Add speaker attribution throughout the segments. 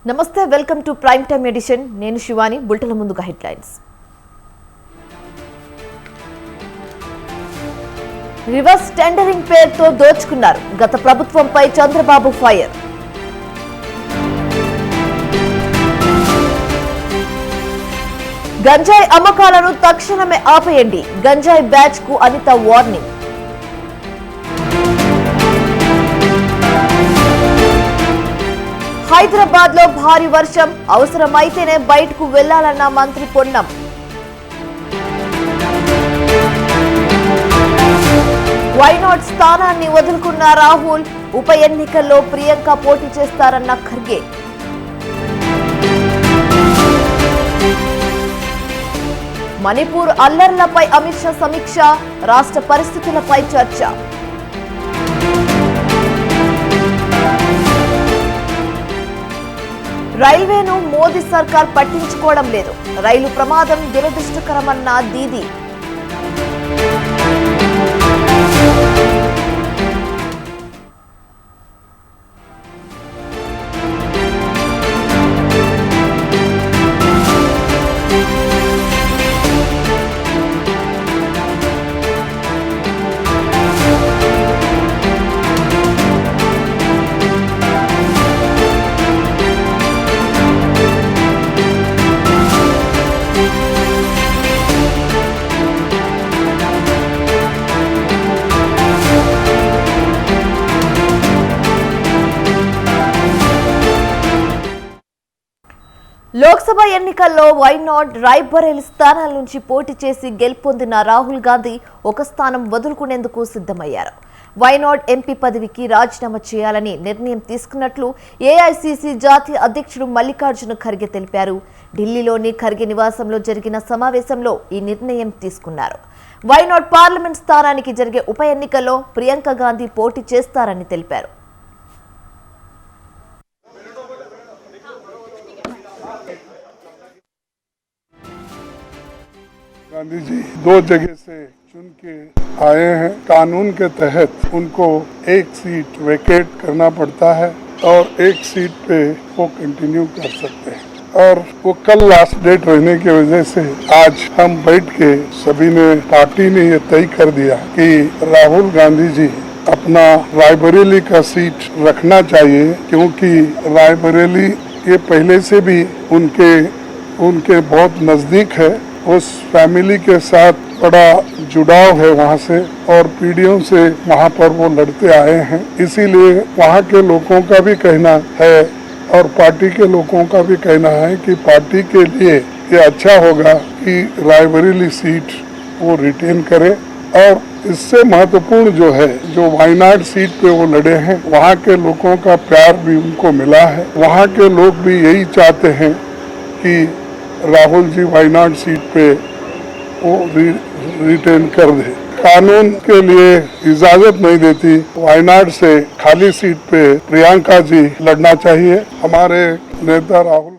Speaker 1: నమస్తే welcome to prime time edition నేను Shivani bulletin ముందుగా హెడ్లైన్స్ రివర్స్ టెండరింగ్ పేరుతో దోచుకున్నారు గత ప్రభుత్వంపై చంద్రబాబు ఫైర్ గంజాయి అమ్మకాలను తక్షణమే ఆపేయండి గంజాయి బ్యాచ్ కు అనిత వార్నింగ్ హైదరాబాద్ లో భారీ వర్షం అవసరమైతేనే బయటకు వెళ్లాలన్న మంత్రి పొన్నం వైనాట్ స్థానాన్ని వదులుకున్న రాహుల్ ఉప ఎన్నికల్లో ప్రియాంక పోటీ చేస్తారన్న ఖర్గే మణిపూర్ అల్లర్లపై అమిత్ షా సమీక్ష రాష్ట్ర పరిస్థితులపై చర్చ రైల్వేను మోదీ సర్కార్ పట్టించుకోవడం లేదు రైలు ప్రమాదం దురదృష్టకరమన్న దీదీ లోక్సభ ఎన్నికల్లో వైనాట్ రాయ్బరేలీ స్థానాల నుంచి పోటీ చేసి గెలుపొందిన రాహుల్ గాంధీ ఒక స్థానం వదులుకునేందుకు సిద్ధమయ్యారు వైనాట్ ఎంపీ పదవికి రాజీనామా చేయాలని నిర్ణయం తీసుకున్నట్లు ఏఐసీసీ జాతీయ అధ్యక్షుడు మల్లికార్జున ఖర్గే తెలిపారు ఢిల్లీలోని ఖర్గే నివాసంలో జరిగిన సమావేశంలో ఈ నిర్ణయం తీసుకున్నారు వైనాట్ పార్లమెంట్ స్థానానికి జరిగే ఉప ఎన్నికల్లో ప్రియాంక గాంధీ పోటీ చేస్తారని తెలిపారు
Speaker 2: गांधी जी दो जगह से चुन के आए हैं। कानून के तहत उनको एक सीट वेकेट करना पड़ता है और एक सीट पे वो कंटिन्यू कर सकते हैं और वो कल लास्ट डेट रहने की वजह से आज हम बैठ के सभी ने पार्टी ने ये तय कर दिया कि राहुल गांधी जी अपना रायबरेली का सीट रखना चाहिए क्योंकि रायबरेली ये पहले से भी उनके बहुत नजदीक है। उस फैमिली के साथ बड़ा जुड़ाव है वहाँ से और पीढ़ियों से वहाँ पर वो लड़ते आए हैं। इसीलिए वहाँ के लोगों का भी कहना है और पार्टी के लोगों का भी कहना है कि पार्टी के लिए ये अच्छा होगा कि रायबरेली सीट वो रिटेन करे और इससे महत्वपूर्ण जो है जो वायनाड सीट पे वो लड़े हैं वहाँ के लोगों का प्यार भी उनको मिला है। वहाँ के लोग भी यही चाहते हैं कि राहुल जी वायनाड सीट पे वो रिटेन कर दे। कानून के लिए इजाजत नहीं देती वायनाड से खाली सीट पे प्रियंका जी लड़ना चाहिए। हमारे नेता राहुल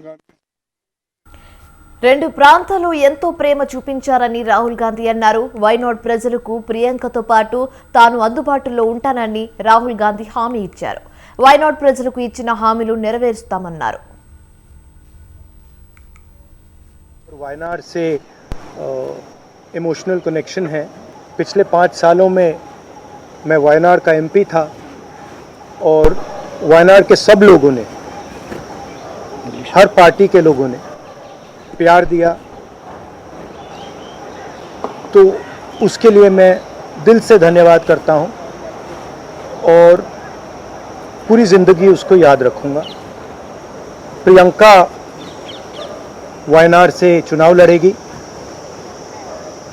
Speaker 1: రెండు ప్రాంతాలు ఎంతో ప్రేమ చూపించారని రాహుల్ గాంధీ అన్నారు వైనాడ్ ప్రజలకు ప్రియాంకతో పాటు తాను అందుబాటులో ఉంటానని రాహుల్ గాంధీ హామీ ఇచ్చారు వైనాడ్ ప్రజలకు ఇచ్చిన హామీలు నెరవేరుస్తామన్నారు
Speaker 3: वायनाड से इमोशनल कनेक्शन है। पिछले 5 सालों में मैं वायनाड का एमपी था और वायनाड के सब लोगों ने हर पार्टी के लोगों ने प्यार दिया तो उसके लिए मैं दिल से धन्यवाद करता हूं और पूरी ज़िंदगी उसको याद रखूंगा। प्रियंका वायनाड से चुनाव लड़ेगी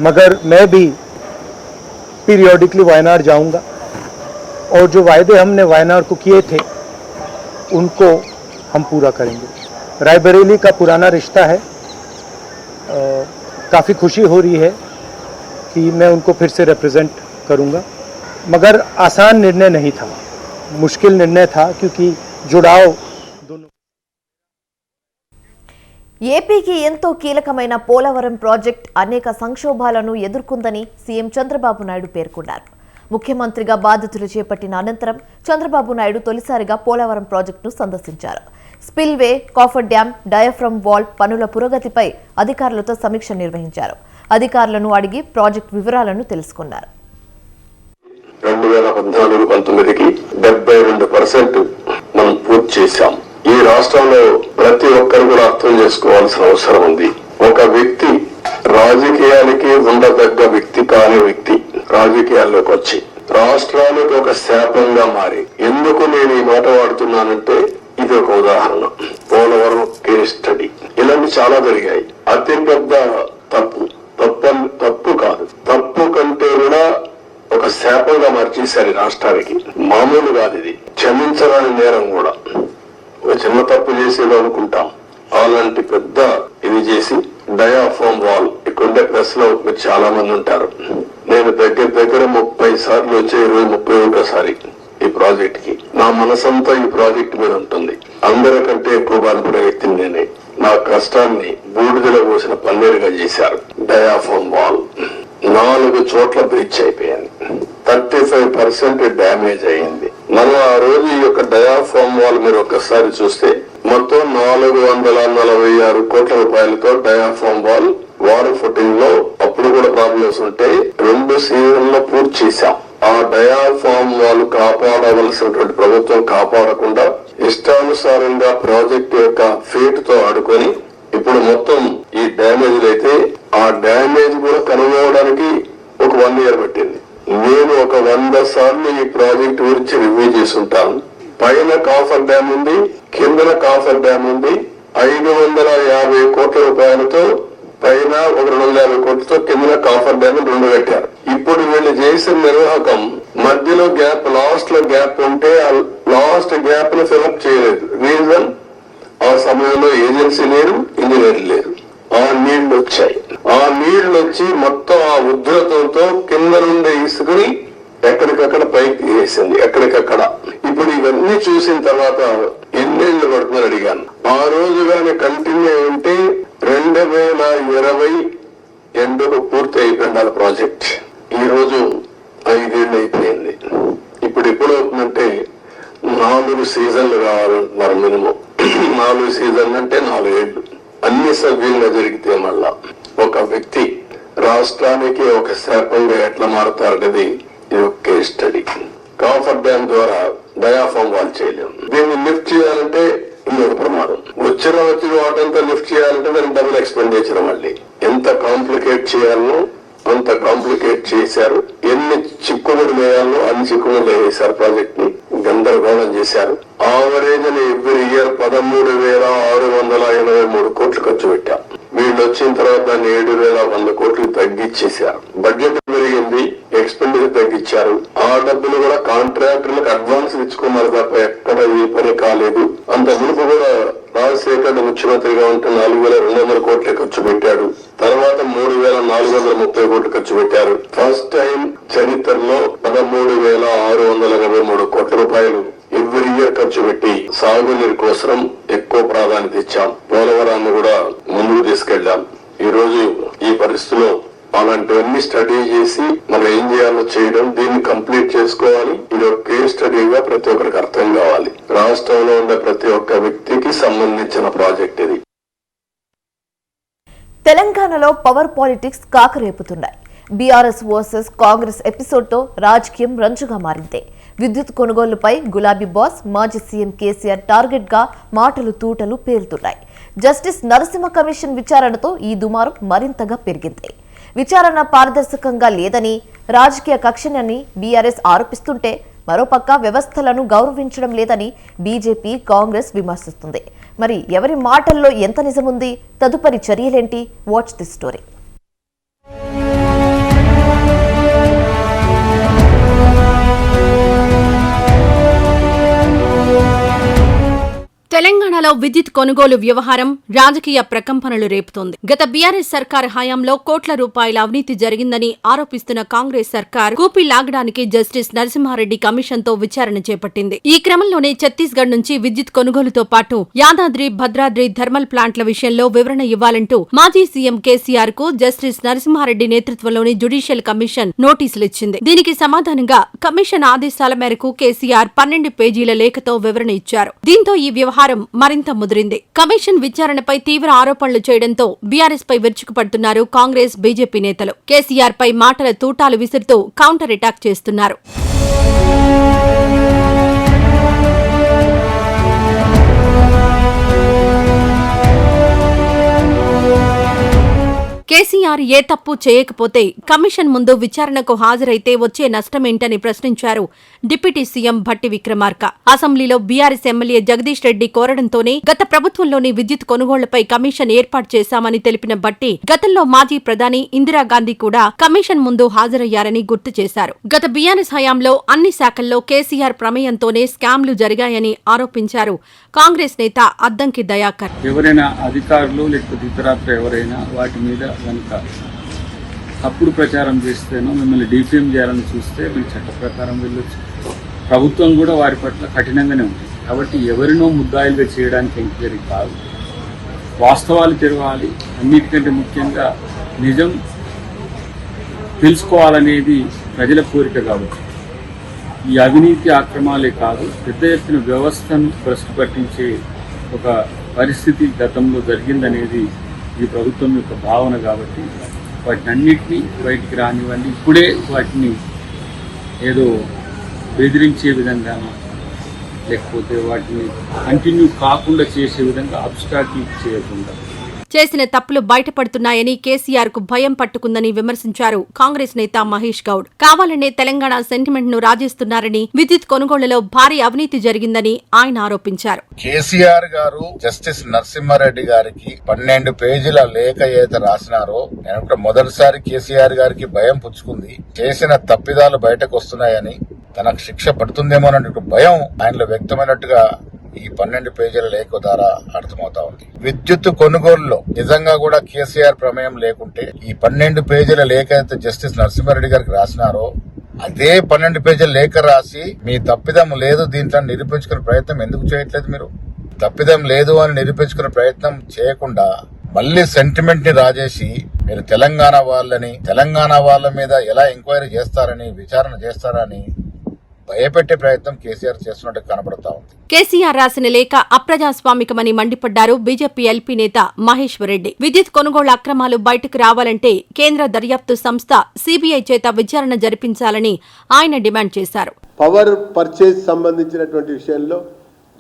Speaker 3: मगर मैं भी पीरियोडिकली वायनाड जाऊंगा और जो वायदे हमने वायनाड को किए थे उनको हम पूरा करेंगे। रायबरेली का पुराना रिश्ता है। काफ़ी खुशी हो रही है कि मैं उनको फिर से रिप्रेजेंट करूंगा मगर आसान निर्णय नहीं था, मुश्किल निर्णय था क्योंकि जुड़ाव दोनों।
Speaker 1: ఏపీకి ఎంతో కీలకమైన పోలవరం ప్రాజెక్ట్ అనేక సంక్షోభాలను ఎదుర్కొందని సీఎం చంద్రబాబు నాయుడు పేర్కొన్నారు ముఖ్యమంత్రిగా బాధ్యతలు చేపట్టిన అనంతరం చంద్రబాబు నాయుడు తొలిసారిగా పోలవరం ప్రాజెక్టును సందర్శించారు. Spillway, coffer dam, diaphragm wall పనుల పురోగతిపై అధికారులతో సమీక్ష నిర్వహించారు. అధికారులను అడిగి ప్రాజెక్టు వివరాలను తెలుసుకున్నారు.
Speaker 4: 2014-19కి 72% మనం పూర్తి చేశాం. ఈ రాష్ట్రంలో ప్రతి ఒక్కరు కూడా అర్థం చేసుకోవాల్సిన అవసరం ఉంది. ఒక వ్యక్తి రాజకీయానికి ఉండదగ్గ వ్యక్తి కాని వ్యక్తి రాజకీయాల్లోకి వచ్చి రాష్ట్రానికి ఒక శాపంగా మారి, ఎందుకు నేను ఈ మాట వాడుతున్నానంటే ఇది ఒక ఉదాహరణ. పోలవరం కేస్ స్టడీ ఇలాంటి చాలా జరిగాయి. అతి పెద్ద తప్పు కాదు, తప్పు కంటే కూడా ఒక శాపంగా మార్చేశారు రాష్ట్రానికి. మామూలు కాదు ఇది, క్షమించరాని నేరం కూడా. ఒక చిన్న తప్పు చేసేదో అనుకుంటాం, అలాంటి పెద్ద ఇది చేసి డయాఫ్రామ్ వాల్ ఇక్కడుండే ప్రెస్ లో మీరు చాలా మంది ఉంటారు. నేను దగ్గర 30 సార్లు వచ్చే 31సారి ఈ ప్రాజెక్ట్ కి. నా మనసంతా ఈ ప్రాజెక్ట్ మీద ఉంటుంది. అందరికంటే ఎక్కువ బాధపడే వ్యక్తిని నేనే. నా కష్టాన్ని బూడిదలో పోసిన పన్నీరుగా చేశారు. డయాఫ్రామ్ వాల్ 4 చోట్ల బ్రిడ్జ్ అయిపోయింది. 35% డ్యామేజ్ అయింది. మనం ఆ రోజు ఈ యొక్క డయాఫ్రామ్ వాల్ మీరు ఒక్కసారి చూస్తే మొత్తం 446 కోట్ల రూపాయలతో డయాఫ్రామ్ వాల్ వాటర్ ఫుటింగ్ లో అప్పుడు కూడా ప్రాబ్లమ్స్ ఉంటే 2 సీజన్లో పూర్తి చేశాం. ఆ డయాఫ్రామ్ వాల్ కాపాడవలసినటువంటి ప్రభుత్వం కాపాడకుండా ఇష్టానుసారంగా ప్రాజెక్టు యొక్క ఫేట్ తో ఆడుకొని ఇప్పుడు మొత్తం ఈ డ్యామేజ్ అయితే ఆ డ్యామేజ్ కూడా కనుగొనడానికి ఒక 1 year పట్టింది. నేను ఒక 100 సార్లు ఈ ప్రాజెక్ట్ గురించి రివ్యూ చేసుంటాను. పైన కాఫర్ డ్యామ్ ఉంది, కిందన కాఫర్ డ్యామ్ ఉంది. 550 కోట్ల రూపాయలతో పైన ఒక 250 కోట్లతో కిందన కాఫర్ డ్యామ్ 2 కట్టారు. ఇప్పుడు వీళ్ళు చేసిన నిర్వాహకం మధ్యలో గ్యాప్, లాస్ట్ లో గ్యాప్ ఉంటే ఆ లాస్ట్ గ్యాప్ ను ఫిలప్ చేయలేదు. రీజన్, ఆ సమయంలో ఏజెన్సీ లేరు, ఇంజనీర్ లేరు. ఆ నీళ్లు వచ్చాయి. ఆ నీళ్లు వచ్చి మొత్తం ఆ ఉధృతంతో కింద నుండి ఇసుకుని ఎక్కడికక్కడ పైకి వేసింది, ఎక్కడికక్కడ. ఇప్పుడు ఇవన్నీ చూసిన తర్వాత ఎన్నేళ్లు పడుతుందని అడిగాను. ఆ రోజు కానీ కంటిన్యూ ఉంటే 2020 ఎండుకు పూర్తి అయిపోయింది ప్రాజెక్ట్. ఈ రోజు 5 ఏళ్ళు అయిపోయింది. ఇప్పుడు ఎప్పుడు అవుతుందంటే 4 సీజన్లు కావాలంటున్నారు మినిమం. 4 సీజన్లు అంటే 4 ఏళ్ళు. అన్ని సవ్యంగా జరిగితే మళ్ళా ఒక వ్యక్తి రాష్ట్రానికి ఒక శాపంగా ఎట్లా మారుతారనేది ఇది ఒక కేస్ స్టడీ. కాఫర్ డ్యామ్ ద్వారా డయాఫ్రామ్ వాల్ చేయలేము. దీన్ని లిఫ్ట్ చేయాలంటే ఇంకొక ప్రమాదం. వచ్చిన వాటంతా లిఫ్ట్ చేయాలంటే దానికి డబుల్ ఎక్స్పెండిచర్. మళ్ళీ ఎంత కాంప్లికేట్ చేయాలనో అంత కాంప్లికేట్ చేశారు. ఎన్ని చిక్కుముడులు వేయాలో అన్ని చిక్కుముడులు వేశారు. ప్రాజెక్ట్ ని గందరగోళం చేశారు. ఆవరేజ్ ఎవ్రీ ఇయర్ 13,683 కోట్లు ఖర్చు పెట్టాం. వీళ్ళు వచ్చిన తర్వాత దాన్ని 7,100 కోట్లు తగ్గించేశారు. బడ్జెట్ పెరిగింది, ఎక్స్పెండిచర్ తగ్గించారు. ఆ డబ్బులు కూడా కాంట్రాక్టర్లకు అడ్వాన్స్ ఇచ్చుకున్నారు తప్ప ఎక్కడ ఏ పని కాలేదు. అంత మునుపు కూడా రాజశేఖర్ ముఖ్యమంత్రిగా ఉంటే 4,200 కోట్లు ఖర్చు పెట్టాడు. తర్వాత 3,430 కోట్లు ఖర్చు పెట్టారు. ఫస్ట్ టైం చరిత్రలో 13,683 కోట్ల రూపాయలు ఎవ్రీ ఇయర్ ఖర్చు పెట్టి సాగునీరు కోసం ఎక్కువ ప్రాధాన్యత ఇచ్చాం. పోలవరాన్ని కూడా ముందుకు తీసుకెళ్లాం. ఈ రోజు ఈ పరిస్థితిలో అలాంటివన్నీ స్టడీ చేసి మనం ఏం చేయాలో చేయడం, దీన్ని కంప్లీట్ చేసుకోవాలి. ఇది ఒక కేస్ స్టడీగా ప్రతి ఒక్కరికి అర్థం కావాలి. రాష్ట్రంలో ఉండే ప్రతి ఒక్క వ్యక్తికి సంబంధించిన ప్రాజెక్ట్ ఇది.
Speaker 1: తెలంగాణలో పవర్ పాలిటిక్స్ కాకరేపుతున్నాయి. బీఆర్ఎస్ వర్సెస్ కాంగ్రెస్ ఎపిసోడ్తో రాజకీయం రంజుగా మారింది. విద్యుత్ కొనుగోలుపై గులాబీ బాస్ మాజీ సీఎం కేసీఆర్ టార్గెట్ గా మాటలు తూటలు పేలుతున్నాయి. జస్టిస్ నరసింహ కమిషన్ విచారణతో ఈ దుమారం మరింతగా పెరిగింది. విచారణ పారదర్శకంగా లేదని, రాజకీయ కక్షనని బీఆర్ఎస్ ఆరోపిస్తుంటే, మరోపక్క వ్యవస్థలను గౌరవించడం లేదని బీజేపీ, కాంగ్రెస్ విమర్శిస్తుంది. మరి ఎవరి మాటల్లో ఎంత నిజముంది? తదుపరి చర్యలేంటి? Watch the story.
Speaker 5: తెలంగాణలో విద్యుత్ కొనుగోలు వ్యవహారం రాజకీయ ప్రకంపనలు రేపుతోంది. గత బీఆర్ఎస్ సర్కార్ హయాంలో కోట్ల రూపాయల అవినీతి జరిగిందని ఆరోపిస్తున్న కాంగ్రెస్ సర్కార్ కూపి లాగడానికి జస్టిస్ నరసింహారెడ్డి కమిషన్ తో విచారణ చేపట్టింది. ఈ క్రమంలోనే ఛత్తీస్గఢ్ నుంచి విద్యుత్ కొనుగోలుతో పాటు యాదాద్రి భద్రాద్రి థర్మల్ ప్లాంట్ల విషయంలో వివరణ ఇవ్వాలంటూ మాజీ సీఎం కేసీఆర్ కు జస్టిస్ నరసింహారెడ్డి నేతృత్వంలోని జ్యుడిషియల్ కమిషన్ నోటీసులిచ్చింది. దీనికి సమాధానంగా కమిషన్ ఆదేశాల మేరకు కేసీఆర్ 12 పేజీల లేఖతో వివరణ ఇచ్చారు. దీంతో ఈ వ్యవహారం మరింత ముదిరింది. కమిషన్ విచారణపై తీవ్ర ఆరోపణలు చేయడంతో బీఆర్ఎస్ పై విరుచుకుపడుతున్నారు కాంగ్రెస్, బీజేపీ నేతలు. కేసీఆర్ పై మాటల తూటాలు విసురుతూ కౌంటర్ అటాక్ చేస్తున్నారు. కేసీఆర్ ఏ తప్పు చేయకపోతే కమిషన్ ముందు విచారణకు హాజరైతే వచ్చే నష్టమేంటని ప్రశ్నించారు డిప్యూటీ సీఎం భట్టి విక్రమార్క. అసెంబ్లీలో బీఆర్ఎస్ ఎమ్మెల్యే జగదీష్ రెడ్డి కోరడంతోనే గత ప్రభుత్వంలోని విద్యుత్ కొనుగోళ్లపై కమిషన్ ఏర్పాటు చేశామని తెలిపిన భట్టి గతంలో మాజీ ప్రధాని ఇందిరాగాంధీ కూడా కమిషన్ ముందు హాజరయ్యారని గుర్తు చేశారు. గత బీఆర్ఎస్ హయాంలో అన్ని శాఖల్లో కేసీఆర్ ప్రమేయంతోనే స్కామ్లు జరిగాయని ఆరోపించారు కాంగ్రెస్ నేత అద్దంకి దయాకర్.
Speaker 6: ఎవరైనా అధికారులు లేకపోతే ఇతరత్ర ఎవరైనా వాటి మీద కనుక తప్పుడు ప్రచారం చేస్తేనో మిమ్మల్ని డిఫేమ్ చేయాలని చూస్తే మీరు చట్ట ప్రకారం వెళ్ళొచ్చు. ప్రభుత్వం కూడా వారి పట్ల కఠినంగానే ఉంటుంది. కాబట్టి ఎవరినో ముద్దాయిలుగా చేయడానికి ఎంక్వైరీ కాదు, వాస్తవాలు తెరవాలి. అన్నిటికంటే ముఖ్యంగా నిజం తెలుసుకోవాలనేది ప్రజల కోరిక. కాబట్టి ఈ అవినీతి అక్రమాలే కాదు, పెద్ద ఎత్తున వ్యవస్థను భ్రష్టు పట్టించే ఒక పరిస్థితి గతంలో జరిగిందనేది ఈ ప్రభుత్వం యొక్క భావన. కాబట్టి వాటిని అన్నిటినీ బయటికి రానివ్వండి. ఇప్పుడే వాటిని ఏదో బెదిరించే విధంగా లేకపోతే వాటిని కంటిన్యూ కాకుండా చేసే విధంగా అబ్స్ట్రాక్ట్లు చేయకుండా.
Speaker 5: చేసిన తప్పులు బయటపడుతున్నాయని కేసీఆర్ కు భయం పట్టుకుందని విమర్శించారు కాంగ్రెస్ నేత మహేష్ గౌడ్. కావాలనే తెలంగాణ సెంటిమెంట్ ను రాజేస్తున్నారని, విద్యుత్ కొనుగోళ్లలో భారీ అవినీతి జరిగిందని ఆయన ఆరోపించారు.
Speaker 7: కేసీఆర్ గారు జస్టిస్ నరసింహారెడ్డి గారికి 12 పేజీల లేఖ ఏదైతే రాసినారో, నేను మొదటిసారి కేసీఆర్ గారికి భయం పుచ్చుకుంది. చేసిన తప్పిదాలు బయటకు వస్తున్నాయని, తనకు శిక్ష పడుతుందేమోనన్న భయం ఆయనలో వ్యక్తమైనట్టుగా ఈ 12 పేజీల లేఖ ద్వారా అర్థమవుతా ఉంది. విద్యుత్ కొనుగోలులో నిజంగా కూడా కేసీఆర్ ప్రమేయం లేకుంటే ఈ 12 పేజీల లేఖ అయితే జస్టిస్ నరసింహారెడ్డి గారికి రాసినారో, అదే 12 పేజీల లేఖ రాసి మీ తప్పిదం లేదు దీంట్లో నిరూపించుకునే ప్రయత్నం ఎందుకు చేయట్లేదు? మీరు తప్పిదం లేదు అని నిరూపించుకునే ప్రయత్నం చేయకుండా మళ్లీ సెంటిమెంట్ ని రాజేసి మీరు తెలంగాణ వాళ్ళ మీద ఎలా ఎంక్వైరీ చేస్తారని, విచారణ చేస్తారని భయపెట్టే ప్రయత్నం కేసీఆర్ చేస్తున్నట్టు కనబడతా ఉంది.
Speaker 5: కేసీఆర్ రాసిన లేఖ అప్రజాస్వామికమని మండిపడ్డారు బీజేపీ ఎల్పీ నేత మహేశ్వర్ రెడ్డి. విద్యుత్ కొనుగోళ్ల అక్రమాలు బయటకు రావాలంటే కేంద్ర దర్యాప్తు సంస్థ సీబీఐ చేత విచారణ జరిపించాలని ఆయన డిమాండ్ చేశారు.
Speaker 8: పవర్ పర్చేజ్ సంబంధించినటువంటి విషయంలో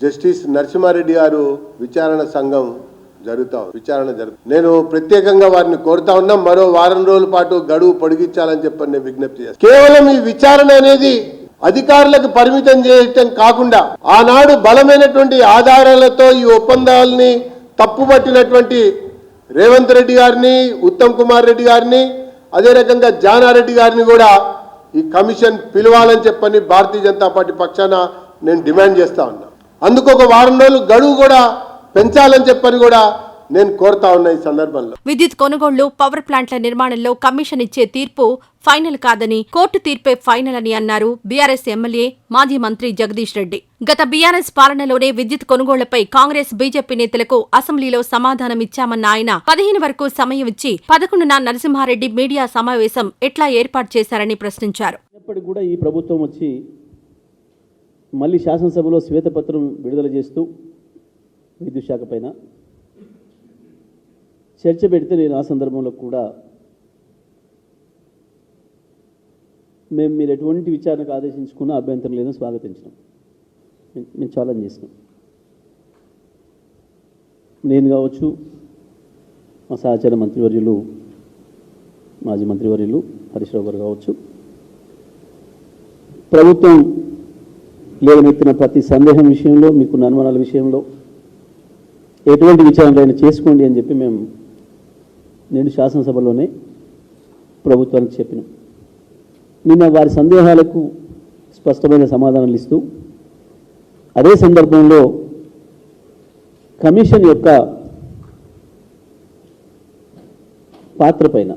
Speaker 8: జస్టిస్ నరసింహారెడ్డి గారు విచారణ సంఘం నేను ప్రత్యేకంగా వారిని కోరుతా ఉన్నా, మరో వారం రోజుల పాటు గడువు పొడిగించాలని చెప్పని నేను విజ్ఞప్తి చేస్తాను. కేవలం ఈ విచారణ అనేది అధికారులకు పరిమితం చేయటం కాకుండా ఆనాడు బలమైనటువంటి ఆధారాలతో ఈ ఒప్పందాలని తప్పుపట్టినటువంటి రేవంత్ రెడ్డి గారిని, ఉత్తమ్ కుమార్ రెడ్డి గారిని, అదే రకంగా జానారెడ్డి గారిని కూడా ఈ కమిషన్ పిలవాలని చెప్పని భారతీయ జనతా పార్టీ పక్షాన నేను డిమాండ్ చేస్తా ఉన్నా. అందుకు ఒక వారం రోజులు గడువు కూడా పెంచాలని చెప్పని కూడా నేను కోరుతా ఉన్నా. ఈ సందర్భంలో
Speaker 5: విద్యుత్ కొనుగోళ్లు, పవర్ ప్లాంట్ల నిర్మాణంలో కమిషన్ ఇచ్చే తీర్పు ఫైనల్ కాదని, కోర్టు తీర్పే ఫైనల్ అని అన్నారు బీఆర్ఎస్ ఎమ్మెల్యే, మాజీ మంత్రి జగదీష్ రెడ్డి. గత బీఆర్ఎస్ పాలనలోనే విద్యుత్ కొనుగోళ్లపై కాంగ్రెస్, బీజేపీ నేతలకు అసెంబ్లీలో సమాధానం ఇచ్చామన్న ఆయన 15 వరకు సమయం ఇచ్చి 11న నరసింహారెడ్డి మీడియా సమావేశం ఎట్లా ఏర్పాటు చేశారని ప్రశ్నించారు.
Speaker 9: ఇప్పటికి కూడా ఈ ప్రభుత్వం వచ్చి మళ్ళీ శాసనసభలో శ్వేతపత్రం విడుదల చేస్తూ విద్యుత్ శాఖ పైన చర్చ పెడితే నేను ఆ సందర్భంలో కూడా మీరు ఎటువంటి విచారణకు ఆదేశించుకున్న అభ్యంతరం లేదని స్వాగతించినాం. మేము ఛాలెంజ్ చేసినాం. నేను కావచ్చు, మా సహచర మంత్రివర్యులు, మాజీ మంత్రివర్యులు హరీష్ రావు గారు కావచ్చు, ప్రభుత్వం లేవనెత్తిన ప్రతి సందేహం విషయంలో, మీకున్న అనుమానాల విషయంలో ఎటువంటి విచారణలైనా చేసుకోండి అని చెప్పి నేను శాసనసభలోనే ప్రభుత్వానికి చెప్పినాం. నిన్న వారి సందేహాలకు స్పష్టమైన సమాధానాలు ఇస్తూ అదే సందర్భంలో కమిషన్ యొక్క పాత్ర పైన,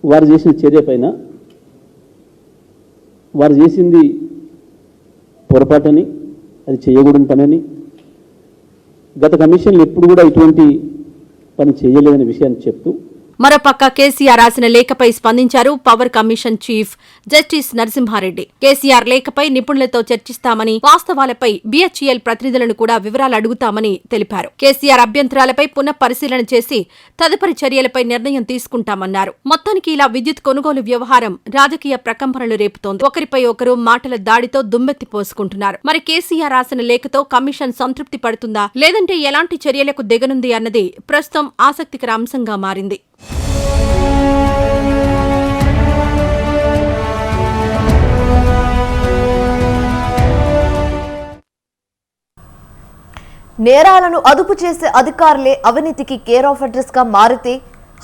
Speaker 9: వారు చేసిన చర్య పైన, వారు చేసింది పొరపాటని, అది చేయకూడని పనని, గత కమిషన్లు ఎప్పుడు కూడా ఇటువంటి పని చేయలేదనే విషయాన్ని చెప్తూ,
Speaker 5: మరోపక్క కేసీఆర్ రాసిన లేఖపై స్పందించారు power commission chief justice Narasimha Reddy. KCR లేఖపై నిపుణులతో చర్చిస్తామని, వాస్తవాలపై బీహెచ్ఈఎల్ ప్రతినిధులను కూడా వివరాలు అడుగుతామని తెలిపారు. కేసీఆర్ అభ్యంతరాలపై పునః పరిశీలన చేసి తదుపరి చర్యలపై నిర్ణయం తీసుకుంటామన్నారు. మొత్తానికి ఇలా విద్యుత్ కొనుగోలు వ్యవహారం రాజకీయ ప్రకంపనలు రేపుతోంది. ఒకరిపై ఒకరు మాటల దాడితో దుమ్మెత్తి పోసుకుంటున్నారు. మరి కేసీఆర్ రాసిన లేఖతో కమిషన్ సంతృప్తి పడుతుందా, లేదంటే ఎలాంటి చర్యలకు దిగనుంది అన్నది ప్రస్తుతం ఆసక్తికర అంశంగా మారింది.
Speaker 1: నేరాలను అదుపు చేసే అధికారులే అవినీతికి కేర్ ఆఫ్ అడ్రస్ గా మారితే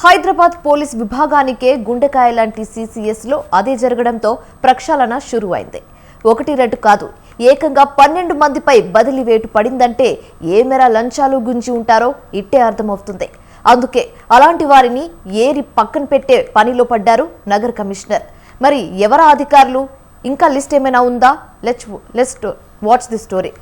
Speaker 1: హైదరాబాద్ పోలీస్ విభాగానికే గుండెకాయ లాంటి CCS లో అదే జరగడంతో ప్రక్షాళన షురువైంది. 1-2 కాదు, ఏకంగా 12 మందిపై బదిలీ వేటు పడిందంటే ఏ మేర లంచాలు గుంజి ఉంటారో ఇట్టే అర్థమవుతుంది. అందుకే అలాంటి వారిని ఏరి పక్కన పెట్టే పనిలో పడ్డారు నగర కమిషనర్. మరి ఎవరా అధికారులు, ఇంకా లిస్ట్ ఏమైనా ఉందా? Let's watch the story.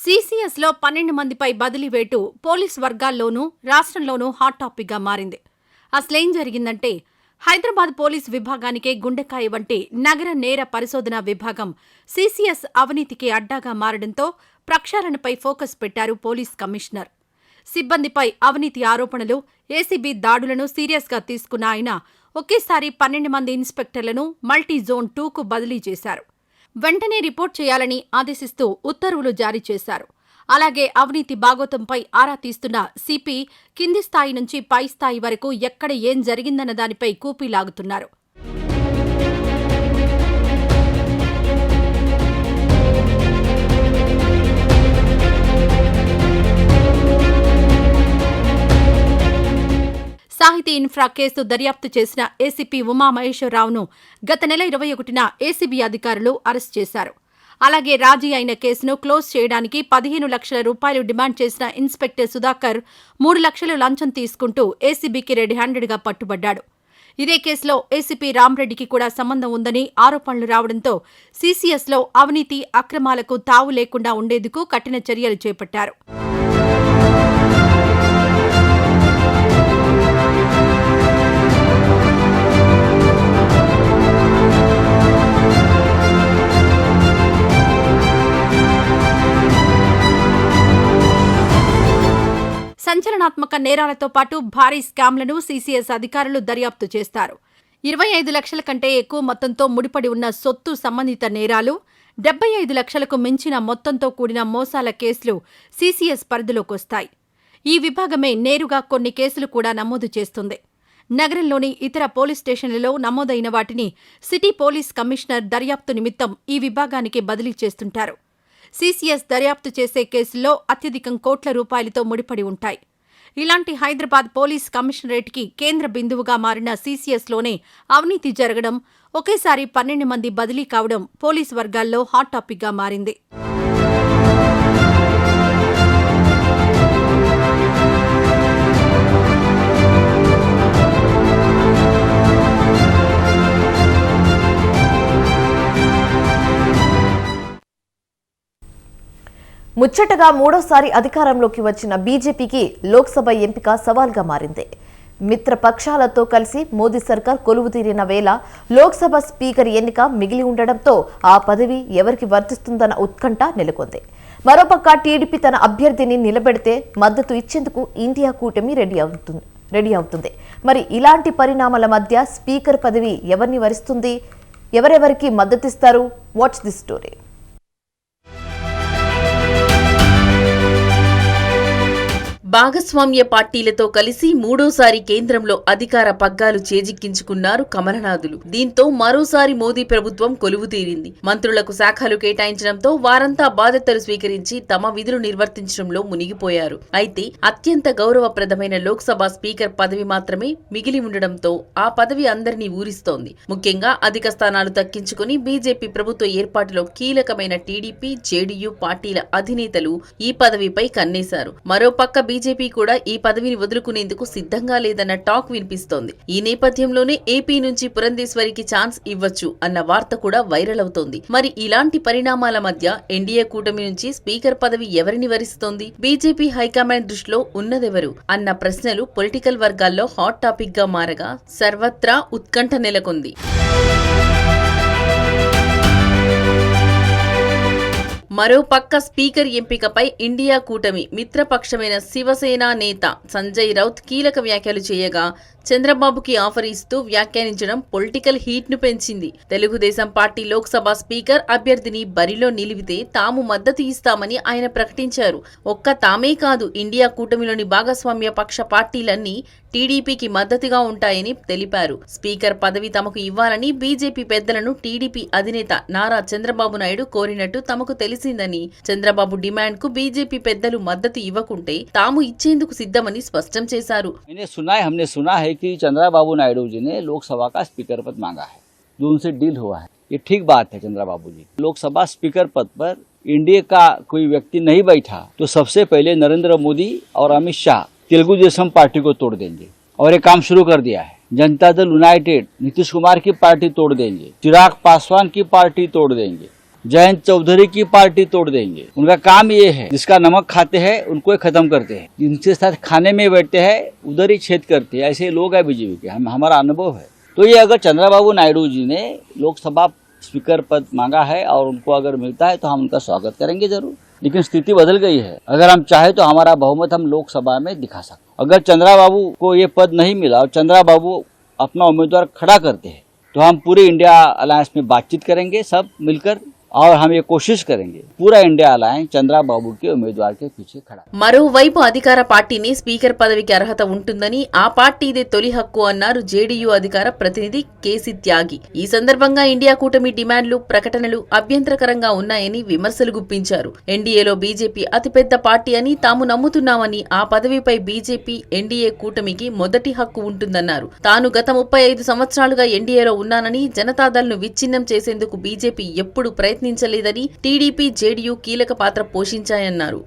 Speaker 5: CCS లో 12 మందిపై బదిలీ వేటు పోలీస్ వర్గాల్లోనూ రాష్ట్రంలోనూ హాట్ టాపిక్ గా మారింది. అసలేం జరిగిందంటే, హైదరాబాద్ పోలీస్ విభాగానికే గుండెకాయ వంటి నగర నేర పరిశోధన విభాగం CCS అవినీతికి అడ్డాగా మారడంతో ప్రక్షాళనపై ఫోకస్ పెట్టారు పోలీస్ కమిషనర్. సిబ్బందిపై అవినీతి ఆరోపణలు, ఏసీబీ దాడులను సీరియస్గా తీసుకున్న ఆయన ఒకేసారి 12 మంది ఇన్స్పెక్టర్లను మల్టీ జోన్ 2కు బదిలీ చేశారు. వెంటనే రిపోర్ట్ చేయాలని ఆదేశిస్తూ ఉత్తర్వులు జారీ చేశారు. అలాగే అవినీతి బాగోతంపై ఆరా తీస్తున్న సిపి కింది స్థాయి నుంచి పై స్థాయి వరకు ఎక్కడ ఏం జరిగిందన్న దానిపై కూపీ లాగుతున్నారు. సాహితీ ఇన్ఫ్రా కేసు దర్యాప్తు చేసిన ఏసీపీ ఉమామహేశ్వరరావును గత నెల 21న ఏసీబీ అధికారులు అరెస్ట్ చేశారు. అలాగే రాజీ అయిన కేసును క్లోజ్ చేయడానికి 15 లక్షల రూపాయలు డిమాండ్ చేసిన ఇన్స్పెక్టర్ సుధాకర్ 3 లక్షలు లంచం తీసుకుంటూ ఏసీబీకి రెడ్ హ్యాండెడ్గా పట్టుబడ్డాడు. ఇదే కేసులో ఏసీపీ రామ్రెడ్డికి కూడా సంబంధం ఉందని ఆరోపణలు రావడంతో CCSలో అవినీతి అక్రమాలకు తావు లేకుండా ఉండేందుకు కఠిన చర్యలు చేపట్టారు. సంచలనాత్మక నేరాలతో పాటు భారీ స్కామ్లను CCS అధికారులు దర్యాప్తు చేస్తారు. 25 లక్షల కంటే ఎక్కువ మొత్తంతో ముడిపడి ఉన్న సొత్తు సంబంధిత నేరాలు, 75 లక్షలకు మించిన మొత్తంతో కూడిన మోసాల కేసులు CCS పరిధిలోకొస్తాయి. ఈ విభాగమే నేరుగా కొన్ని కేసులు కూడా నమోదు చేస్తుంది. నగరంలోని ఇతర పోలీస్ స్టేషన్లలో నమోదైన వాటిని సిటీ పోలీస్ కమిషనర్ దర్యాప్తు నిమిత్తం ఈ విభాగానికి బదిలీ చేస్తుంటారు. CCS దర్యాప్తు చేసే కేసుల్లో అత్యధికం కోట్ల రూపాయలతో ముడిపడి ఉంటాయి. ఇలాంటి హైదరాబాద్ పోలీస్ కమిషనరేట్కి కేంద్ర బిందువుగా మారిన CCSలోనే అవినీతి జరగడం, ఒకేసారి 12 మంది బదిలీ కావడం పోలీస్ వర్గాల్లో హాట్ టాపిక్గా మారింది.
Speaker 1: ముచ్చటగా మూడోసారి అధికారంలోకి వచ్చిన బీజేపీకి లోక్సభ ఎంపిక సవాల్గా మారింది. మిత్రపక్షాలతో కలిసి మోదీ సర్కార్ కొలువుతీరిన వేళ లోక్సభ స్పీకర్ ఎన్నిక మిగిలి ఉండడంతో ఆ పదవి ఎవరికి వర్తిస్తుందన్న ఉత్కంఠ నెలకొంది. మరోపక్క టీడీపీ తన అభ్యర్థిని నిలబెడితే మద్దతు ఇచ్చేందుకు ఇండియా కూటమి రెడీ అవుతుంది. మరి ఇలాంటి పరిణామాల మధ్య స్పీకర్ పదవి ఎవరిని వరిస్తుంది, ఎవరెవరికి మద్దతిస్తారు? Watch this story.
Speaker 10: భాగస్వామ్య పార్టీలతో కలిసి మూడోసారి కేంద్రంలో అధికార పగ్గాలు చేజిక్కించుకున్నారు కమలనాథులు. దీంతో మరోసారి మోదీ ప్రభుత్వం కొలువుతీరింది. మంత్రులకు శాఖలు కేటాయించడంతో వారంతా బాధ్యతలు స్వీకరించి తమ విధులు నిర్వర్తించడంలో మునిగిపోయారు. అయితే అత్యంత గౌరవప్రదమైన లోక్సభ స్పీకర్ పదవి మాత్రమే మిగిలి ఉండడంతో ఆ పదవి అందరినీ ఊరిస్తోంది. ముఖ్యంగా అధిక స్థానాలు దక్కించుకుని బీజేపీ ప్రభుత్వ ఏర్పాటులో కీలకమైన టీడీపీ, జేడీయూ పార్టీల అధినేతలు ఈ పదవిపై కన్నేశారు. మరోపక్క బీజేపీ కూడా ఈ పదవిని వదులుకునేందుకు సిద్ధంగా లేదన్న టాక్ వినిపిస్తోంది. ఈ నేపథ్యంలోనే ఏపీ నుంచి పురంధేశ్వరికి ఛాన్స్ ఇవ్వచ్చు అన్న వార్త కూడా వైరల్ అవుతోంది. మరి ఇలాంటి పరిణామాల మధ్య ఎన్డీఏ కూటమి నుంచి స్పీకర్ పదవి ఎవరిని వరిస్తోంది? బీజేపీ హైకమాండ్ దృష్టిలో ఉన్నదెవరు అన్న ప్రశ్నలు పొలిటికల్ వర్గాల్లో హాట్ టాపిక్ గా మారగా సర్వత్రా ఉత్కంఠ నెలకొంది. మరోపక్క స్పీకర్ ఎంపికపై ఇండియా కూటమి మిత్రపక్షమైన శివసేన నేత సంజయ్ రౌత్ కీలక వ్యాఖ్యలు చేయగా చంద్రబాబుకి ఆఫర్ ఇస్తూ వ్యాఖ్యానించడం పొలిటికల్ హీట్ ను పెంచింది. తెలుగుదేశం పార్టీ లోక్సభ స్పీకర్ అభ్యర్థిని బరిలో నిలిపితే తాము మద్దతు ఇస్తామని ఆయన ప్రకటించారు. ఒక్క తామే కాదు, ఇండియా కూటమిలోని భాగస్వామ్య పక్ష పార్టీలన్నీ టీడీపీకి మద్దతుగా ఉంటాయని తెలిపారు. స్పీకర్ పదవి తమకు ఇవ్వాలని బీజేపీ పెద్దలను టీడీపీ అధినేత నారా చంద్రబాబు నాయుడు కోరినట్టు తమకు తెలిసిందని, చంద్రబాబు డిమాండ్ కు బీజేపీ పెద్దలు మద్దతు ఇవ్వకుంటే తాము ఇచ్చేందుకు సిద్ధమని స్పష్టం చేశారు.
Speaker 11: हमने सुना है कि चंद्रबाबू नायडू जी ने लोकसभा का स्पीकर पद मांगा है, जो उनसे डील हुआ है. ये ठीक बात है. चंद्रबाबू जी लोकसभा स्पीकर पद पर एनडीए का कोई व्यक्ति नहीं बैठा तो सबसे पहले नरेंद्र मोदी और अमित शाह तेलुगु देशम पार्टी को तोड़ देंगे और ये काम शुरू कर दिया है. जनता दल यूनाइटेड नीतीश कुमार की पार्टी तोड़ देंगे, चिराग पासवान की पार्टी तोड़ देंगे, जयंत चौधरी की पार्टी तोड़ देंगे. उनका काम ये है, जिसका नमक खाते हैं उनको खत्म करते हैं, जिनके साथ खाने में बैठते हैं उधर ही छेद करते हैं. ऐसे लोग हैं बीजेपी के, हमारा अनुभव है. तो ये अगर चंद्रबाबू नायडू जी ने लोकसभा स्पीकर पद मांगा है और उनको अगर मिलता है तो हम उनका स्वागत करेंगे जरूर. लेकिन स्थिति बदल गई है. अगर हम चाहे तो हमारा बहुमत हम लोकसभा में दिखा सकते. अगर चंद्रबाबू को ये पद नहीं मिला और चंद्रबाबू अपना उम्मीदवार खड़ा करते हैं तो हम पूरे इंडिया अलायंस में बातचीत करेंगे सब मिलकर, और हम ये कोशिश करेंगे पूरा इंडिया अलायंस चंद्रबाबू के उम्मीदवार के पीछे खड़ा.
Speaker 10: మరోవైపు అధికార పార్టీని స్పీకర్ పదవికి అర్హత ఉంటుందని, ఆ పార్టీదే తొలి హక్కు అన్నారు జేడీయూ అధికార ప్రతినిధి కేసీ త్యాగి. ఈ సందర్భంగా ఇండియా కూటమి డిమాండ్లు, ప్రకటనలు అభ్యంతరకరంగా ఉన్నాయని విమర్శలు గుప్పించారు. ఎన్డీఏలో బీజేపీ అతిపెద్ద పార్టీ అని తాము నమ్ముతున్నామని, ఆ పదవిపై బీజేపీ ఎన్డీఏ కూటమికి మొదటి హక్కు ఉంటుందన్నారు. తాను గత 35 సంవత్సరాలుగా ఎన్డీఏలో ఉన్నానని, జనతాదళ్ను విచ్ఛిన్నం చేసేందుకు బీజేపీ ఎప్పుడు ప్రయత్నించలేదని, టీడీపీ, జేడీయూ కీలక పాత్ర పోషించాయన్నారు.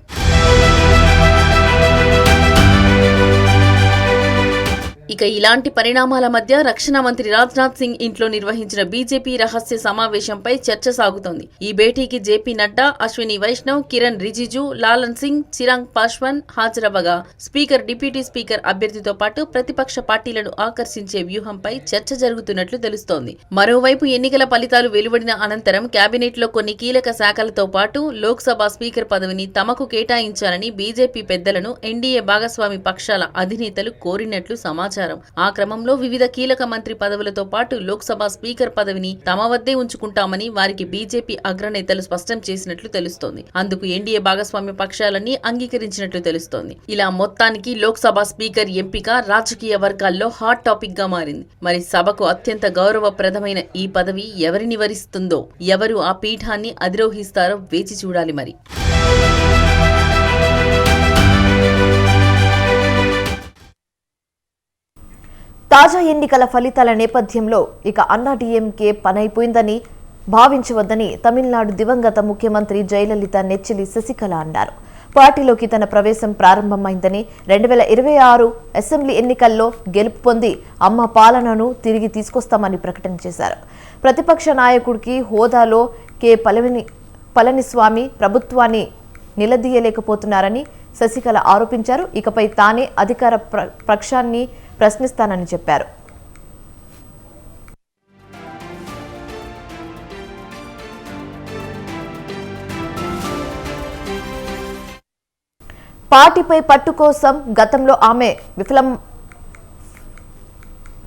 Speaker 10: ఇక ఇలాంటి పరిణామాల మధ్య రక్షణ మంత్రి రాజ్నాథ్ సింగ్ ఇంట్లో నిర్వహించిన బీజేపీ రహస్య సమావేశంపై చర్చ సాగుతోంది. ఈ భేటీకి జేపీ నడ్డా, అశ్విని వైష్ణవ్, కిరణ్ రిజిజు, లాలన్ సింగ్, చిరాగ్ పాస్వాన్ హాజరవ్వగా స్పీకర్, డిప్యూటీ స్పీకర్ అభ్యర్థితో పాటు ప్రతిపక్ష పార్టీలను ఆకర్షించే వ్యూహంపై చర్చ జరుగుతున్నట్లు తెలుస్తోంది. మరోవైపు ఎన్నికల ఫలితాలు వెలువడిన అనంతరం కేబినెట్ లో కొన్ని కీలక శాఖలతో పాటు లోక్సభ స్పీకర్ పదవిని తమకు కేటాయించాలని బీజేపీ పెద్దలను ఎన్డీఏ భాగస్వామి పక్షాల అధినేతలు కోరినట్లు సమాచారం. ఆ క్రమంలో వివిధ కీలక మంత్రి పదవులతో పాటు లోక్సభ స్పీకర్ పదవిని తమ వద్దే ఉంచుకుంటామని వారికి బీజేపీ అగ్రనేతలు స్పష్టం చేసినట్లు తెలుస్తోంది. అందుకు ఎన్డీఏ భాగస్వామ్య పక్షాలన్నీ అంగీకరించినట్లు తెలుస్తోంది. ఇలా మొత్తానికి లోక్సభ స్పీకర్ ఎంపిక రాజకీయ వర్గాల్లో హాట్ టాపిక్ గా మారింది. మరి సభకు అత్యంత గౌరవప్రదమైన ఈ పదవి ఎవరిని వరిస్తుందో, ఎవరు ఆ పీఠాన్ని అధిరోహిస్తారో వేచి చూడాలి. మరి
Speaker 1: తాజా ఎన్నికల ఫలితాల నేపథ్యంలో ఇక అన్నాడీఎంకే పనైపోయిందని భావించవద్దని తమిళనాడు దివంగత ముఖ్యమంత్రి జయలలిత నెచ్చెలి శశికళ అన్నారు. పార్టీలోకి తన ప్రవేశం ప్రారంభమైందని, 2026 అసెంబ్లీ ఎన్నికల్లో గెలుపు పొంది అమ్మ పాలనను తిరిగి తీసుకొస్తామని ప్రకటన చేశారు. ప్రతిపక్ష నాయకుడికి హోదాలో కె పళనిస్వామి ప్రభుత్వాన్ని నిలదీయలేకపోతున్నారని శశికళ ఆరోపించారు. ఇకపై తానే అధికార పక్షాన్ని ప్రశ్నిస్తానని చెప్పారు. పార్టీపై పట్టు కోసం గతంలో ఆమె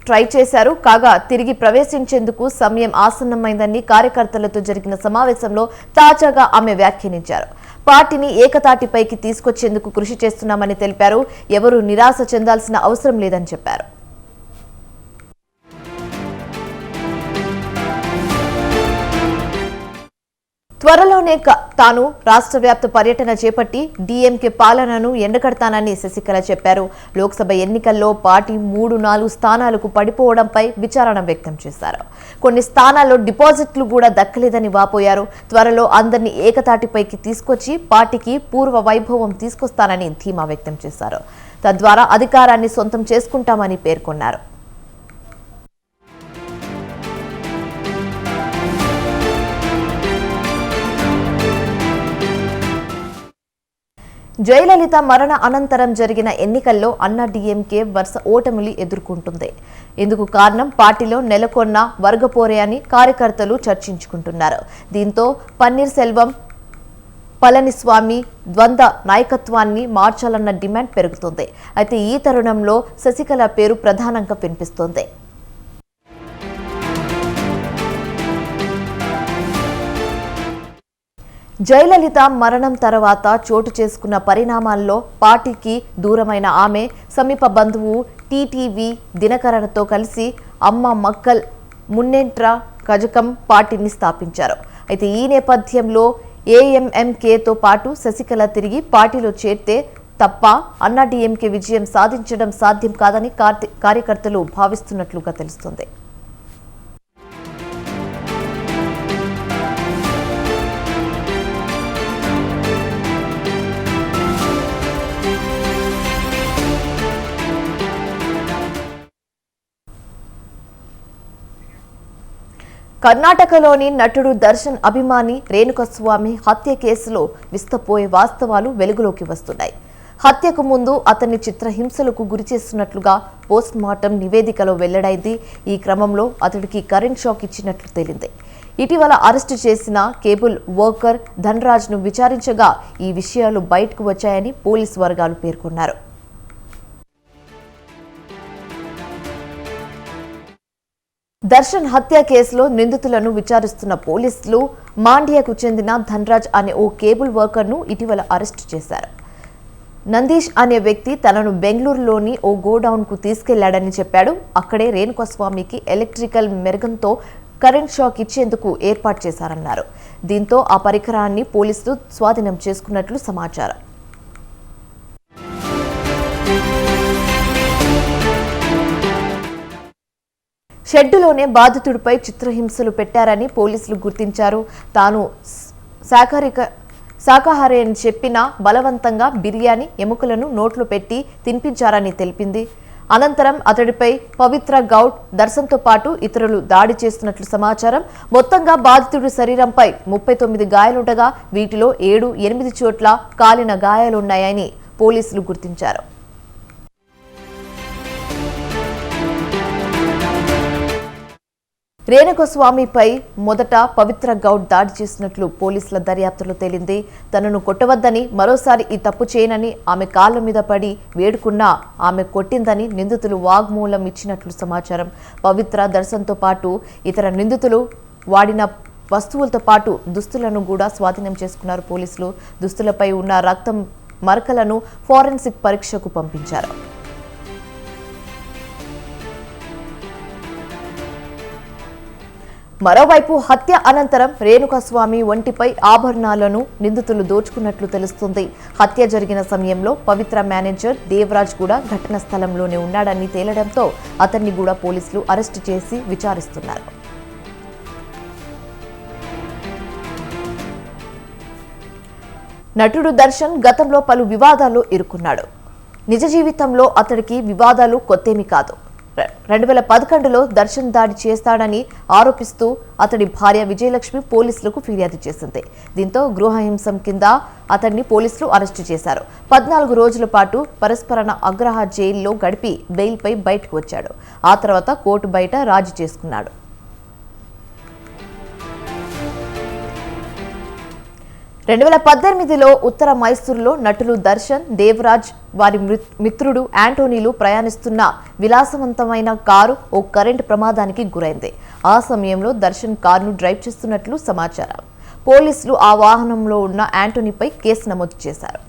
Speaker 1: ట్రై చేశారు. కాగా తిరిగి ప్రవేశించేందుకు సమయం ఆసన్నమైందని కార్యకర్తలతో జరిగిన సమావేశంలో తాజాగా ఆమె వ్యాఖ్యానించారు. పార్టీని ఏకతాటిపైకి తీసుకొచ్చేందుకు కృషి చేస్తున్నామని తెలిపారు. ఎవరూ నిరాశ చెందాల్సిన అవసరం లేదని చెప్పారు. త్వరలోనే తాను రాష్ట్ర వ్యాప్త పర్యటన చేపట్టి డీఎంకే పాలనను ఎండగడతానని శశికళ చెప్పారు. లోక్సభ ఎన్నికల్లో పార్టీ 3-4 స్థానాలకు పడిపోవడంపై విచారణ వ్యక్తం చేశారు. కొన్ని స్థానాల్లో డిపాజిట్లు కూడా దక్కలేదని వాపోయారు. త్వరలో అందరినీ ఏకతాటిపైకి తీసుకొచ్చి పార్టీకి పూర్వ వైభవం తీసుకొస్తానని ధీమా వ్యక్తం చేశారు. తద్వారా అధికారాన్ని సొంతం చేసుకుంటామని పేర్కొన్నారు. జయలలిత మరణ అనంతరం జరిగిన ఎన్నికల్లో అన్నా డీఎంకే వరుస ఓటమిలు ఎదుర్కొంటుంది. ఇందుకు కారణం పార్టీలో నెలకొన్న వర్గపోరే అని కార్యకర్తలు చర్చించుకుంటున్నారు. దీంతో పన్నీర్ సెల్వం పళనిస్వామి ద్వంద్వ నాయకత్వాన్ని మార్చాలన్న డిమాండ్ పెరుగుతుంది. అయితే ఈ తరుణంలో శశికళ పేరు ప్రధానంగా వినిపిస్తోంది. జయలలిత మరణం తర్వాత చోటు చేసుకున్న పరిణామాల్లో పార్టీకి దూరమైన ఆమె సమీప బంధువు టీటీవీ దినకరన్తో కలిసి అమ్మ మక్కల్ మున్నేంట్ర కజకం పార్టీని స్థాపించారు. అయితే ఈ నేపథ్యంలో ఏఎంఎంకేతో పాటు శశికళ తిరిగి పార్టీలో చేరితే తప్ప అన్నా డీఎంకే విజయం సాధించడం సాధ్యం కాదని కార్యకర్తలు భావిస్తున్నట్లుగా తెలుస్తోంది. కర్ణాటకలోని నటుడు దర్శన్ అభిమాని రేణుకస్వామి హత్య కేసులో విస్తపోయే వాస్తవాలు వెలుగులోకి వస్తున్నాయి. హత్యకు ముందు అతన్ని చిత్రహింసలకు గురిచేస్తున్నట్లుగా పోస్ట్ మార్టం నివేదికలో వెల్లడైంది. ఈ క్రమంలో అతడికి కరెంట్ షాక్ ఇచ్చినట్లు తేలింది. ఇటీవల అరెస్టు చేసిన కేబుల్ వర్కర్ ధనరాజ్ను విచారించగా ఈ విషయాలు బయటకు వచ్చాయని పోలీసు వర్గాలు పేర్కొన్నారు. దర్శన్ హత్య కేసులో నిందితులను విచారిస్తున్న పోలీసులు మాండ్యాకు చెందిన ధనరాజ్ అనే ఓ కేబుల్ వర్కర్ను ఇటీవల అరెస్టు చేశారు. నందీష్ అనే వ్యక్తి తనను బెంగళూరులోని ఓ గోడౌన్కు తీసుకెళ్లాడని చెప్పాడు. అక్కడే రేణుకస్వామికి ఎలక్ట్రికల్ మెరుగంతో కరెంట్ షాక్ ఇచ్చేందుకు ఏర్పాటు చేశారన్నారు. దీంతో ఆ పరికరాన్ని పోలీసులు స్వాధీనం చేసుకున్నట్లు సమాచారం. షెడ్డులోనే బాధితుడిపై చిత్రహింసలు పెట్టారని పోలీసులు గుర్తించారు. తాను శాకాహారి అని చెప్పినా బలవంతంగా బిర్యానీ ఎముకలను నోట్లో పెట్టి తినిపించారని తెలిపింది. అనంతరం అతడిపై పవిత్ర గౌడ్ దర్శన్తో పాటు ఇతరులు దాడి చేస్తున్నట్లు సమాచారం. మొత్తంగా బాధితుడి శరీరంపై 39 గాయాలుండగా వీటిలో 7-8 చోట్ల కాలిన గాయాలున్నాయని పోలీసులు గుర్తించారు. రేణుకస్వామిపై మొదట పవిత్ర గౌడ్ దాడి చేసినట్లు పోలీసుల దర్యాప్తులో తేలింది. తనను కొట్టవద్దని, మరోసారి ఈ తప్పు చేయనని ఆమె కాళ్ల మీద పడి వేడుకున్నా ఆమె కొట్టిందని నిందితులు వాగ్మూలం ఇచ్చినట్లు సమాచారం. పవిత్ర దర్శన్తో పాటు ఇతర నిందితులు వాడిన వస్తువులతో పాటు దుస్తులను కూడా స్వాధీనం చేసుకున్నారు పోలీసులు. దుస్తులపై ఉన్న రక్తం మరకలను ఫోరెన్సిక్ పరీక్షకు పంపించారు. మరోవైపు హత్య అనంతరం రేణుకస్వామి ఒంటిపై ఆభరణాలను నిందితులు దోచుకున్నట్లు తెలుస్తుంది. హత్య జరిగిన సమయంలో పవిత్ర మేనేజర్ దేవరాజ్ కూడా ఘటనా స్థలంలోనే ఉన్నాడని తేలడంతో అతన్ని కూడా పోలీసులు అరెస్టు చేసి విచారిస్తున్నారు. నటుడు దర్శన్ గతంలో పలు వివాదాల్లో ఇరుక్కున్నాడు. నిజ జీవితంలో అతడికి వివాదాలు కొత్తేమీ కాదు. 2011లో దర్శన్ దాడి చేస్తాడని ఆరోపిస్తూ అతడి భార్య విజయలక్ష్మి పోలీసులకు ఫిర్యాదు చేసింది. దీంతో గృహహింసం కింద అతన్ని పోలీసులు అరెస్టు చేశారు. 14 రోజుల పాటు పరస్పరణ అగ్రహ జైల్లో గడిపి బెయిల్పై బయటకు వచ్చాడు. ఆ తర్వాత కోర్టు బయట రాజీ చేసుకున్నాడు. రెండు 2018లో ఉత్తర మైసూరులో నటులు దర్శన్, దేవరాజ్, వారి మిత్రుడు యాంటోనీలు ప్రయాణిస్తున్న విలాసవంతమైన కారు ఓ కరెంటు ప్రమాదానికి గురైంది. ఆ సమయంలో దర్శన్ కారును డ్రైవ్ చేస్తున్నట్లు సమాచారం. పోలీసులు ఆ వాహనంలో ఉన్న యాంటోనీపై కేసు నమోదు చేశారు.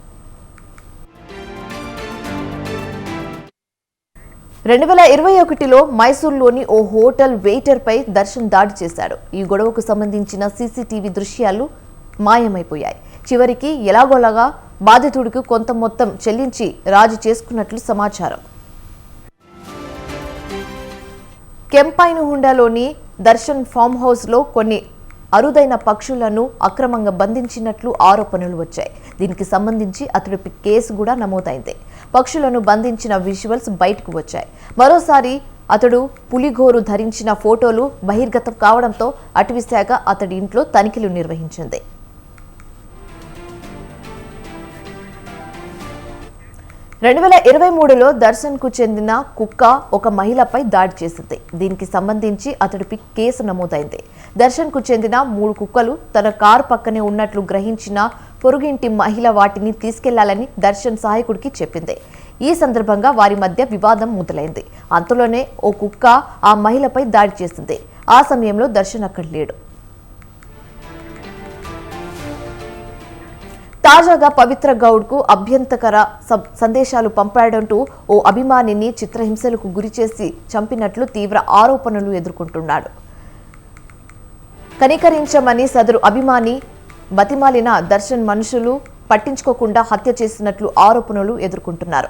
Speaker 1: 2021లో మైసూర్లోని ఓ హోటల్ వెయిటర్పై దర్శన్ దాడి చేశాడు. ఈ గొడవకు సంబంధించిన సీసీటీవీ దృశ్యాలు మాయమైపోయాయి. చివరికి ఎలాగోలాగా బాధితుడికి కొంత మొత్తం చెల్లించి రాజీ చేసుకున్నట్లు సమాచారం. కెంపైనహుండాలోని దర్శన్ ఫామ్ హౌస్ లో కొన్ని అరుదైన పక్షులను అక్రమంగా బంధించినట్లు ఆరోపణలు వచ్చాయి. దీనికి సంబంధించి అతడిపై కేసు కూడా నమోదైంది. పక్షులను బంధించిన విజువల్స్ బయటకు వచ్చాయి. మరోసారి అతడు పులిగోరు ధరించిన ఫోటోలు బహిర్గతం కావడంతో అటవీశాఖ అతడి ఇంట్లో తనిఖీలు నిర్వహించింది. రెండు 2023లో దర్శన్ కు చెందిన కుక్క ఒక మహిళపై దాడి చేసింది. దీనికి సంబంధించి అతడిపై కేసు నమోదైంది. దర్శన్ కు చెందిన 3 కుక్కలు తన కారు పక్కనే ఉన్నట్లు గ్రహించిన పొరుగింటి మహిళ వాటిని తీసుకెళ్లాలని దర్శన్ సహాయకుడికి చెప్పింది. ఈ సందర్భంగా వారి మధ్య వివాదం మొదలైంది. అంతలోనే ఓ కుక్క ఆ మహిళపై దాడి చేసింది. ఆ సమయంలో దర్శన్ అక్కడ లేడు. తాజాగా పవిత్ర గౌడ్కు అభ్యంతకర సందేశాలు పంపాడంటూ ఓ అభిమానిని చిత్రహింసలకు గురిచేసి చంపినట్లు తీవ్ర ఆరోపణలు ఎదుర్కొంటున్నాడు. కనికరించమని సదరు అభిమాని బతిమాలిన దర్శన్ మనుషులు పట్టించుకోకుండా హత్య చేసినట్లు ఆరోపణలు ఎదుర్కొంటున్నారు.